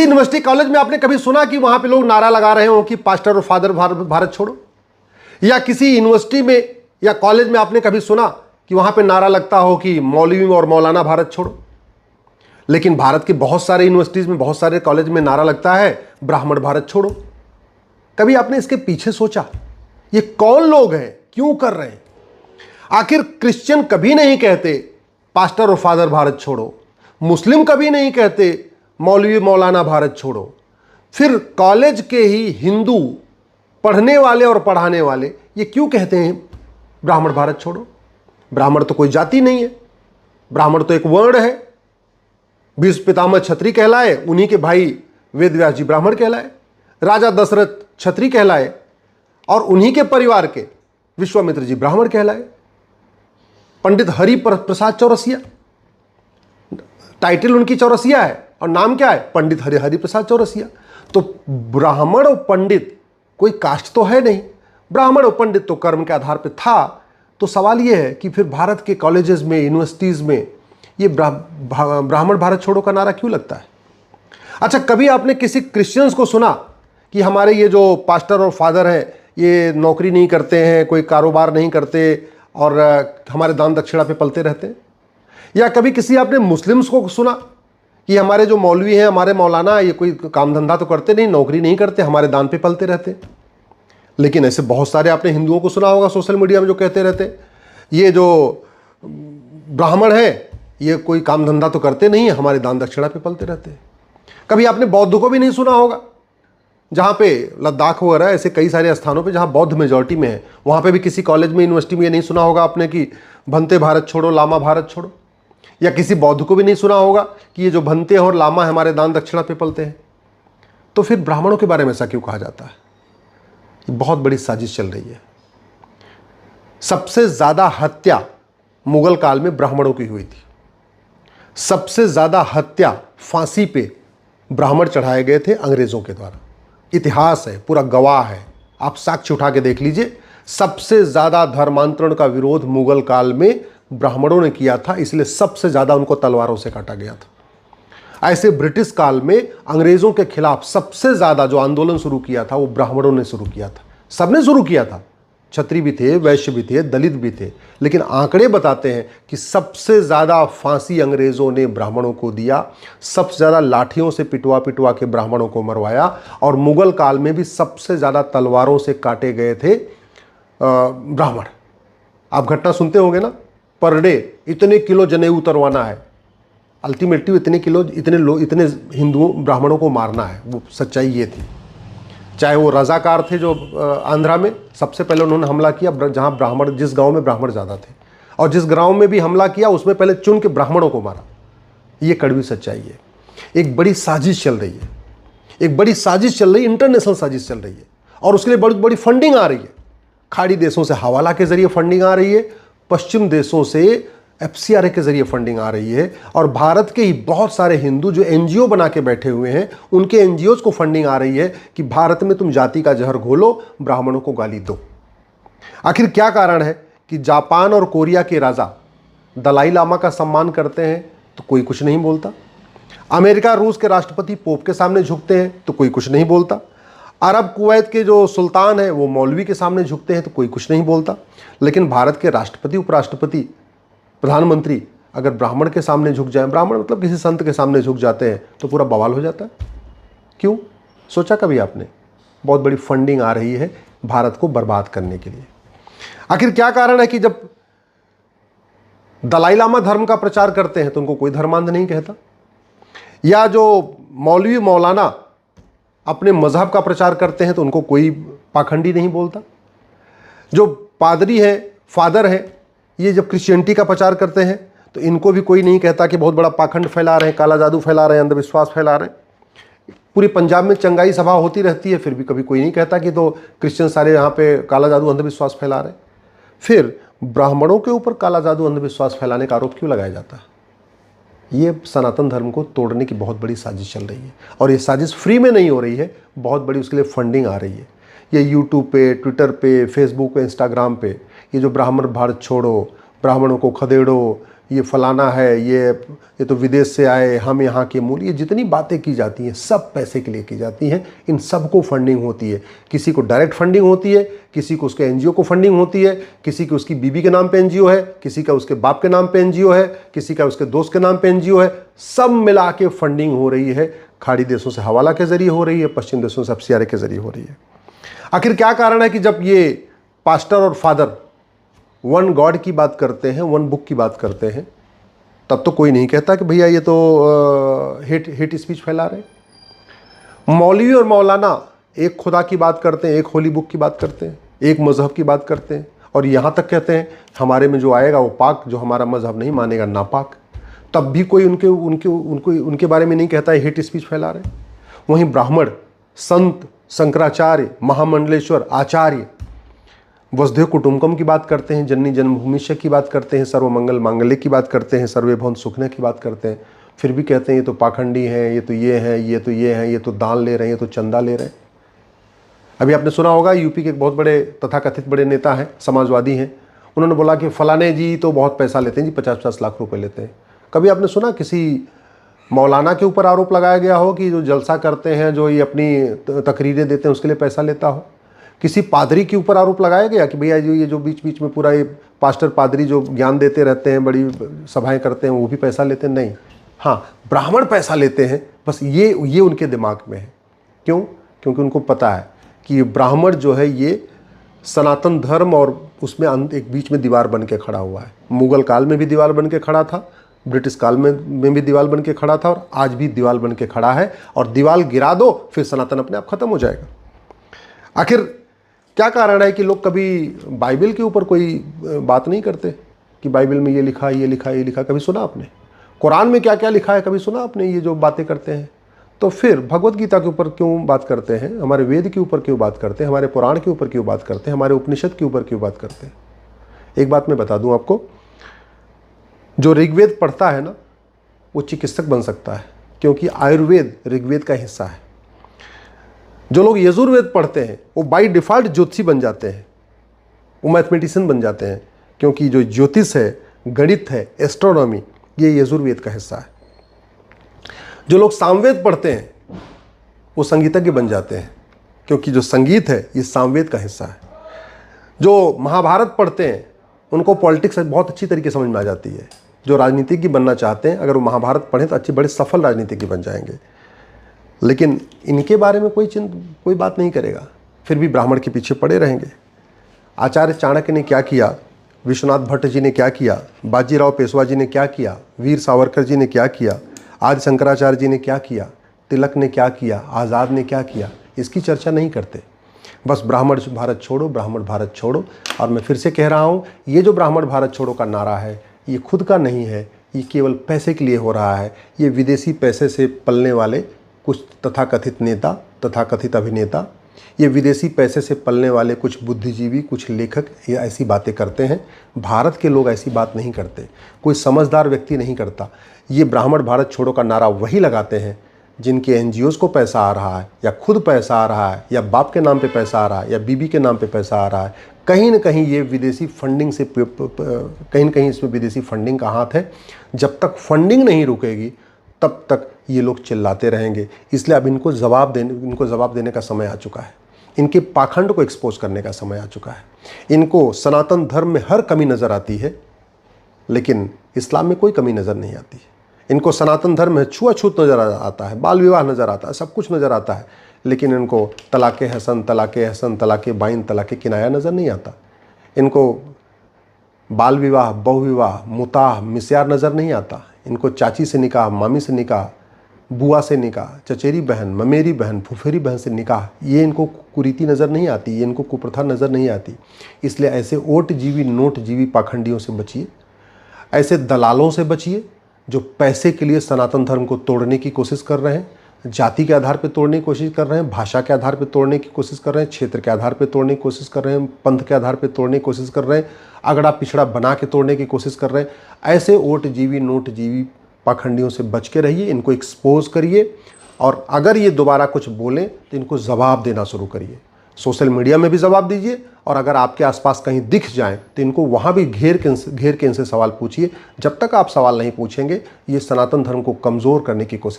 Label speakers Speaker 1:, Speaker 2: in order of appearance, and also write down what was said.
Speaker 1: University college में आपने कभी सुना कि वहां पे लोग नारा लगा रहे हो कि पास्टर और फादर भारत छोड़ो? या किसी यूनिवर्सिटी में या कॉलेज में आपने कभी सुना कि वहां पे नारा लगता हो कि मौलवी और मौलाना भारत छोड़ो? लेकिन भारत के बहुत सारे यूनिवर्सिटीज में, बहुत सारे कॉलेज में नारा लगता है ब्राह्मण भारत छोड़ो। कभी आपने इसके पीछे सोचा ये कौन लोग हैं, क्यों कर रहे हैं? आखिर क्रिश्चियन कभी नहीं कहते पास्टर और फादर भारत छोड़ो, मुस्लिम कभी नहीं कहते मौलवी मौलाना भारत छोड़ो, फिर कॉलेज के ही हिंदू पढ़ने वाले और पढ़ाने वाले ये क्यों कहते हैं ब्राह्मण भारत छोड़ो? ब्राह्मण तो कोई जाति नहीं है, ब्राह्मण तो एक वर्ण है। भीष्म पितामह क्षत्रिय कहलाए, उन्हीं के भाई वेद व्यास जी ब्राह्मण कहलाए, राजा दशरथ क्षत्रिय कहलाए और उन्हीं के परिवार के विश्वामित्र जी ब्राह्मण कहलाए। पंडित हरि प्रसाद चौरसिया, टाइटल उनकी चौरसिया है और नाम क्या है? पंडित हरि प्रसाद चौरसिया। तो ब्राह्मण और पंडित कोई कास्ट तो है नहीं, ब्राह्मण और पंडित तो कर्म के आधार पर था। तो सवाल यह है कि फिर भारत के कॉलेजेस में, यूनिवर्सिटीज में ये ब्राह्मण भारत छोड़ो का नारा क्यों लगता है? अच्छा, कभी आपने किसी क्रिश्चियंस को सुना कि हमारे ये जो पास्टर और फादर हैं ये नौकरी नहीं करते हैं, कोई कारोबार नहीं करते और हमारे दान दक्षिणा पे पलते रहते हैं? या कभी किसी आपने मुस्लिम्स को सुना कि हमारे जो मौलवी हैं, हमारे मौलाना, ये कोई काम धंधा तो करते नहीं, नौकरी नहीं करते, हमारे दान पे पलते रहते? लेकिन ऐसे बहुत सारे आपने हिंदुओं को सुना होगा सोशल मीडिया में जो कहते रहते ये जो ब्राह्मण है ये कोई काम धंधा तो करते नहीं, हमारे दान दक्षिणा पे पलते रहते हैं। कभी आपने बौद्ध को भी नहीं सुना होगा, जहाँ पे लद्दाख वगैरह ऐसे कई सारे स्थानों पे जहाँ बौद्ध मेजॉरिटी में है, वहाँ पे भी किसी कॉलेज में, यूनिवर्सिटी में ये नहीं सुना होगा आपने कि भंते भारत छोड़ो, लामा भारत छोड़ो। या किसी बौद्ध को भी नहीं सुना होगा कि ये जो भंते और लामा है हमारे दान दक्षिणा पे पलते हैं। तो फिर ब्राह्मणों के बारे में ऐसा क्यों कहा जाता है? ये बहुत बड़ी साजिश चल रही है। सबसे ज़्यादा हत्या मुगल काल में ब्राह्मणों की हुई थी। सबसे ज़्यादा हत्या फांसी पे ब्राह्मण चढ़ाए गए थे अंग्रेज़ों के द्वारा। इतिहास है, पूरा गवाह है, आप साक्ष्य उठा के देख लीजिए। सबसे ज़्यादा धर्मांतरण का विरोध मुगल काल में ब्राह्मणों ने किया था, इसलिए सबसे ज़्यादा उनको तलवारों से काटा गया था। ऐसे ब्रिटिश काल में अंग्रेज़ों के खिलाफ सबसे ज़्यादा जो आंदोलन शुरू किया था वो ब्राह्मणों ने शुरू किया था। सबने शुरू किया था, क्षत्रिय भी थे, वैश्य भी थे, दलित भी थे, लेकिन आंकड़े बताते हैं कि सबसे ज़्यादा फांसी अंग्रेज़ों ने ब्राह्मणों को दिया, सबसे ज़्यादा लाठियों से पिटवा पिटवा के ब्राह्मणों को मरवाया। और मुगल काल में भी सबसे ज़्यादा तलवारों से काटे गए थे ब्राह्मण। आप घटना सुनते होंगे ना, पर डे इतने किलो जनेऊ उतरवाना है, अल्टीमेटली इतने किलो, इतने हिंदुओं ब्राह्मणों को मारना है। वो सच्चाई ये थी। चाहे वो रजाकार थे जो आंध्रा में सबसे पहले उन्होंने हमला किया, जहां ब्राह्मण, जिस गांव में ब्राह्मण ज़्यादा थे, और जिस गांव में भी हमला किया उसमें पहले चुन के ब्राह्मणों को मारा। ये कड़वी सच्चाई है। एक बड़ी साजिश चल रही है, एक बड़ी साजिश चल रही है, इंटरनेशनल साजिश चल रही है, और उसके लिए बड़ी बड़ी फंडिंग आ रही है। खाड़ी देशों से हवाला के जरिए फंडिंग आ रही है, पश्चिम देशों से FCRA के जरिए फंडिंग आ रही है, और भारत के ही बहुत सारे हिंदू जो NGO बना के बैठे हुए हैं उनके NGOs को फंडिंग आ रही है कि भारत में तुम जाति का जहर घोलो, ब्राह्मणों को गाली दो। आखिर क्या कारण है कि जापान और कोरिया के राजा दलाई लामा का सम्मान करते हैं तो कोई कुछ नहीं बोलता, अमेरिका रूस के राष्ट्रपति पोप के सामने झुकते हैं तो कोई कुछ नहीं बोलता, अरब कुवैत के जो सुल्तान हैं वो मौलवी के सामने झुकते हैं तो कोई कुछ नहीं बोलता, लेकिन भारत के राष्ट्रपति, उपराष्ट्रपति, प्रधानमंत्री अगर ब्राह्मण के सामने झुक जाए, ब्राह्मण मतलब किसी संत के सामने झुक जाते हैं तो पूरा बवाल हो जाता है। क्यों? सोचा कभी आपने? बहुत बड़ी फंडिंग आ रही है भारत को बर्बाद करने के लिए। आखिर क्या कारण है कि जब दलाई लामा धर्म का प्रचार करते हैं तो उनको कोई धर्मांध नहीं कहता, या जो मौलवी मौलाना अपने मजहब का प्रचार करते हैं तो उनको कोई पाखंडी नहीं बोलता, जो पादरी है, फादर है, ये जब क्रिश्चियनिटी का प्रचार करते हैं तो इनको भी कोई नहीं कहता कि बहुत बड़ा पाखंड फैला रहे हैं, काला जादू फैला रहे हैं, अंधविश्वास फैला रहे हैं। पूरी पंजाब में चंगाई सभा होती रहती है, फिर भी कभी कोई नहीं कहता कि तो क्रिश्चियन सारे यहाँ पे काला जादू अंधविश्वास फैला रहे हैं। फिर ब्राह्मणों के ऊपर काला जादू अंधविश्वास फैलाने का आरोप क्यों लगाया जाता है? ये सनातन धर्म को तोड़ने की बहुत बड़ी साजिश चल रही है, और ये साजिश फ्री में नहीं हो रही है, बहुत बड़ी उसके लिए फंडिंग आ रही है। ये यूट्यूब पे, ट्विटर पे, फेसबुक पे, इंस्टाग्राम पे ये जो ब्राह्मण भारत छोड़ो, ब्राह्मणों को खदेड़ो, ये फलाना है, ये तो विदेश से आए, हम यहाँ के मूल, ये जितनी बातें की जाती हैं सब पैसे के लिए की जाती हैं। इन सबको फंडिंग होती है, किसी को डायरेक्ट फंडिंग होती है, किसी को उसके एनजीओ को फंडिंग होती है, किसी को उसकी बीबी के नाम पे एनजीओ है, किसी का उसके बाप के नाम पे एनजीओ है, किसी का उसके दोस्त के नाम पे एनजीओ है। सब मिला के फंडिंग हो रही है। खाड़ी देशों से हवाला के जरिए हो रही है, पश्चिम देशों से FCRA के जरिए हो रही है। आखिर क्या कारण है कि जब ये पास्टर और फादर वन गॉड की बात करते हैं, वन बुक की बात करते हैं, तब तो कोई नहीं कहता कि भैया ये तो हेट स्पीच फैला रहे। मौलवी और मौलाना एक खुदा की बात करते हैं, एक होली बुक की बात करते हैं, एक मजहब की बात करते हैं, और यहाँ तक कहते हैं हमारे में जो आएगा वो पाक, जो हमारा मजहब नहीं मानेगा नापाक। तब भी कोई उनके बारे में नहीं कहता है हेट स्पीच फैला रहे। वहीं ब्राह्मण, संत, शंकराचार्य, महामंडलेश्वर, आचार्य वसुधैव कुटुंबकम की बात करते हैं, जननी जन्मभूमिष्य की बात करते हैं, सर्वमंगल मांगल्य की बात करते हैं, सर्वे भवन सुखने की बात करते हैं, फिर भी कहते हैं ये तो पाखंडी हैं, ये तो ये हैं, ये तो ये हैं, ये तो दान ले रहे हैं, ये तो चंदा ले रहे हैं। अभी आपने सुना होगा यूपी के एक बहुत बड़े तथाकथित बड़े नेता हैं, समाजवादी हैं, उन्होंने बोला कि फलाने जी तो बहुत पैसा लेते हैं जी, 50-50 लाख रुपए लेते हैं। कभी आपने सुना किसी मौलाना के ऊपर आरोप लगाया गया हो कि जो जलसा करते हैं, जो ये अपनी तकरीरें देते हैं, उसके लिए पैसा लेता हो? किसी पादरी के ऊपर आरोप लगाया गया कि भैया ये जो बीच बीच में पूरा ये पास्टर पादरी जो ज्ञान देते रहते हैं, बड़ी सभाएं करते हैं, वो भी पैसा लेते हैं? नहीं। हाँ, ब्राह्मण पैसा लेते हैं, बस ये उनके दिमाग में है। क्यों? क्योंकि उनको पता है कि ये ब्राह्मण जो है ये सनातन धर्म और उसमें एक बीच में दीवार बन के खड़ा हुआ है। मुगल काल में भी दीवार बन के खड़ा था, ब्रिटिश काल में भी दीवार बन के खड़ा था, और आज भी दीवार बन के खड़ा है। और दीवार गिरा दो, फिर सनातन अपने आप खत्म हो जाएगा। आखिर क्या कारण है कि लोग कभी बाइबल के ऊपर कोई बात नहीं करते कि बाइबल में ये लिखा, ये लिखा, ये लिखा? कभी सुना आपने? कुरान में क्या क्या लिखा है कभी सुना आपने? ये जो बातें करते हैं, तो फिर भगवत गीता के ऊपर क्यों बात करते हैं? हमारे वेद के ऊपर क्यों बात करते हैं? हमारे पुराण के ऊपर क्यों बात करते हैं? हमारे उपनिषद के ऊपर क्यों बात करते हैं? एक बात मैं बता दूं आपको, जो ऋग्वेद पढ़ता है ना, वो चिकित्सक बन सकता है, क्योंकि आयुर्वेद ऋग्वेद का हिस्सा है। जो लोग यजुर्वेद पढ़ते हैं वो बाय डिफ़ॉल्ट ज्योतिषी बन जाते हैं, वो मैथमेटिशियन बन जाते हैं, क्योंकि जो ज्योतिष है, गणित है, एस्ट्रोनॉमी, ये यजुर्वेद का हिस्सा है। जो लोग सामवेद पढ़ते हैं वो संगीतज्ञ बन जाते हैं, क्योंकि जो संगीत है ये सामवेद का हिस्सा है। जो महाभारत पढ़ते हैं उनको पॉलिटिक्स बहुत अच्छी तरीके समझ में आ जाती है। जो राजनीतिज्ञ बनना चाहते हैं, अगर वो महाभारत पढ़ें तो अच्छे बड़े सफल राजनीतिज्ञ बन जाएंगे। लेकिन इनके बारे में कोई बात नहीं करेगा, फिर भी ब्राह्मण के पीछे पड़े रहेंगे। आचार्य चाणक्य ने क्या किया, विश्वनाथ भट्ट जी ने क्या किया, बाजीराव पेशवा जी ने क्या किया, वीर सावरकर जी ने क्या किया, आदि शंकराचार्य जी ने क्या किया, तिलक ने क्या किया, आज़ाद ने क्या किया, इसकी चर्चा नहीं करते। बस ब्राह्मण भारत छोड़ो, ब्राह्मण भारत छोड़ो। और मैं फिर से कह रहा हूँ, ये जो ब्राह्मण भारत छोड़ो का नारा है, ये खुद का नहीं है, ये केवल पैसे के लिए हो रहा है। ये विदेशी पैसे से पलने वाले कुछ तथाकथित नेता, तथाकथित अभिनेता, ये विदेशी पैसे से पलने वाले कुछ बुद्धिजीवी, कुछ लेखक ये ऐसी बातें करते हैं। भारत के लोग ऐसी बात नहीं करते, कोई समझदार व्यक्ति नहीं करता। ये ब्राह्मण भारत छोड़ो का नारा वही लगाते हैं जिनके एनजीओज़ को पैसा आ रहा है, या खुद पैसा आ रहा है, या बाप के नाम पे पैसा आ रहा है, या बीबी के नाम पे पैसा आ रहा है। कहीं ना कहीं ये विदेशी फंडिंग से, कहीं ना कहीं इसमें विदेशी फंडिंग का हाथ है। जब तक फंडिंग नहीं रुकेगी तब तक ये लोग चिल्लाते रहेंगे। इसलिए अब इनको जवाब देने का समय आ चुका है। इनके पाखंड को एक्सपोज करने का समय आ चुका है। इनको सनातन धर्म में हर कमी नज़र आती है, लेकिन इस्लाम में कोई कमी नज़र नहीं आती है। इनको सनातन धर्म में छुआछूत नज़र आता है, बाल विवाह नज़र आता है, सब कुछ नज़र आता है, लेकिन इनको तलाक़े हसन, तलाक़े बाइन, तलाक़े किनाया नज़र नहीं आता। इनको बाल विवाह, बहु विवाह, मुताह, मिस्यार नज़र नहीं आता। इनको चाची से निकाह, मामी से निकाह, बुआ से निकाह, चचेरी बहन, ममेरी बहन, फुफेरी बहन से निकाह, ये इनको कुरीति नज़र नहीं आती, ये इनको कुप्रथा नज़र नहीं आती। इसलिए ऐसे ओट जीवी, नोट जीवी पाखंडियों से बचिए, ऐसे दलालों से बचिए जो पैसे के लिए सनातन धर्म को तोड़ने की कोशिश कर रहे हैं, जाति के आधार पर तोड़ने की कोशिश कर रहे हैं, भाषा के आधार पर तोड़ने की कोशिश कर रहे हैं, क्षेत्र के आधार पर तोड़ने की कोशिश कर रहे हैं, पंथ के आधार पर तोड़ने की कोशिश कर रहे हैं, अगड़ा पिछड़ा बना के तोड़ने की कोशिश कर रहे हैं। ऐसे ओट जीवी, नोट जीवी पाखंडियों से बच के रहिए, इनको एक्सपोज करिए, और अगर ये दोबारा कुछ बोलें तो इनको जवाब देना शुरू करिए। सोशल मीडिया में भी जवाब दीजिए, और अगर आपके आसपास कहीं दिख जाएं तो इनको वहां भी घेर के इनसे सवाल पूछिए। जब तक आप सवाल नहीं पूछेंगे, ये सनातन धर्म को कमज़ोर करने की कोशिश